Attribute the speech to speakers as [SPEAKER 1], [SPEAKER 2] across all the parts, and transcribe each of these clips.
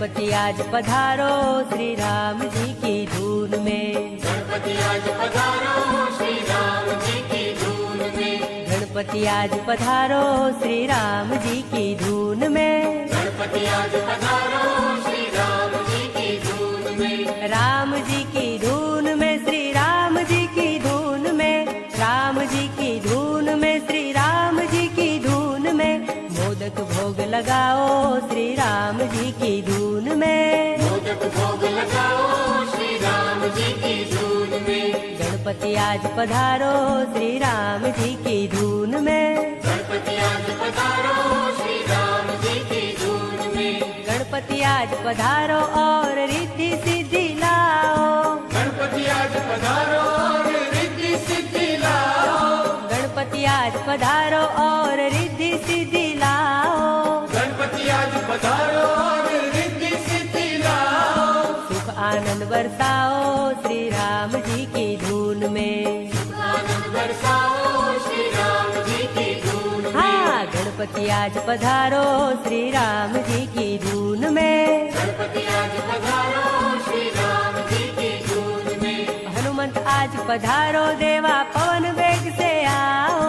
[SPEAKER 1] गणपति आज पधारो श्री राम जी की धून में।
[SPEAKER 2] गणपति आज पधारो श्री राम जी की धून में।
[SPEAKER 1] गणपति आज पधारो श्री राम जी की धून में।
[SPEAKER 2] गणपति आज पधारो श्री राम जी की धून में।
[SPEAKER 1] राम जी की धून में श्री राम जी की धून में। राम जी की धून में श्री राम जी की धून में। मोदक भोग लगाओ श्री राम जी की धून में।
[SPEAKER 2] मोदक भोग लगाओ श्री राम जी की धून में।
[SPEAKER 1] गणपति आज पधारो श्री राम जी की धून में।
[SPEAKER 2] गणपति आज पधारो श्री राम जी की धून में।
[SPEAKER 1] गणपति आज पधारो और रिद्धि सिद्धि लाओ।
[SPEAKER 2] गणपति आज पधारो और रिद्धि सिद्धि लाओ।
[SPEAKER 1] गणपति आज पधारो और रिद्धि सिद्धि लाओ।
[SPEAKER 2] गणपति आज पधारो और रिद्धि सिद्धि लाओ।
[SPEAKER 1] सुख आनंद बरसाओ श्री राम जी की धून में।
[SPEAKER 2] आनंद बरसाओ श्री राम जी की धून में।
[SPEAKER 1] हाँ, गणपति आज पधारो श्री राम जी की धून में।
[SPEAKER 2] गणपति आज पधारो श्री राम जी की धून में।
[SPEAKER 1] हनुमंत आज पधारो देवा पवन वेग से आओ।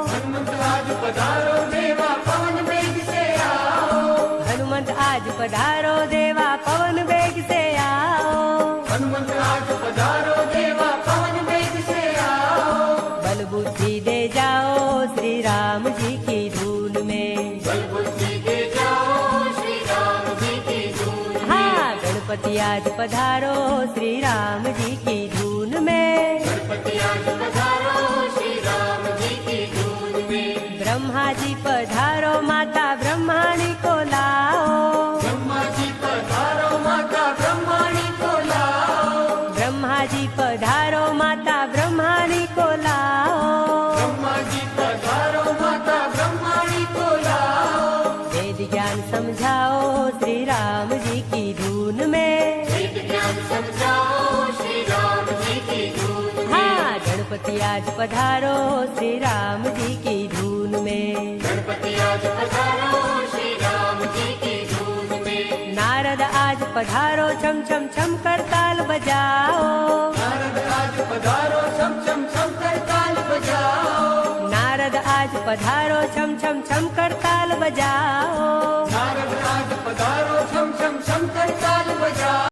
[SPEAKER 2] हनुमंत आज पधारो देवा पवन वेग से आओ।
[SPEAKER 1] हनुमंत आज पधारो देवा पवन वेग से आओ।
[SPEAKER 2] हनुमंत आज पधारो देवा पवन वेग से आओ।
[SPEAKER 1] बल बुद्धि दे जाओ श्री राम जी की धून में।
[SPEAKER 2] बल बुद्धि दे जाओ श्री राम जी की धून में।
[SPEAKER 1] हाँ, गणपति आज पधारो श्री राम जी की धून में।
[SPEAKER 2] गणपति आज पधारो श्री राम जी की धून में।
[SPEAKER 1] ब्रह्मा जी पधारो माता ब्रह्माणी को लाओ।
[SPEAKER 2] ब्रह्मा जी पधारो माता ब्रह्माणी को लाओ।
[SPEAKER 1] ब्रह्मा जी पधारो माता ब्रह्माणी को लाओ।
[SPEAKER 2] ब्रह्मा जी पधारो माता ब्रह्माणी को लाओ।
[SPEAKER 1] वेद ज्ञान समझाओ श्री राम जी की धून में।
[SPEAKER 2] वेद ज्ञान समझाओ श्री राम जी की धून में।
[SPEAKER 1] हाँ, गणपति आज पधारो श्री राम जी की धून में।
[SPEAKER 2] गणपति आज पधारो श्री राम जी की धून में।
[SPEAKER 1] नारद आज पधारो छम छम छम कर ताल बजाओ।
[SPEAKER 2] नारद आज पधारो छम छम छम कर ताल बजाओ।
[SPEAKER 1] नारद आज पधारो छम छम छम कर ताल बजाओ।
[SPEAKER 2] नारद आज पधारो छम छम छम कर ताल बजाओ।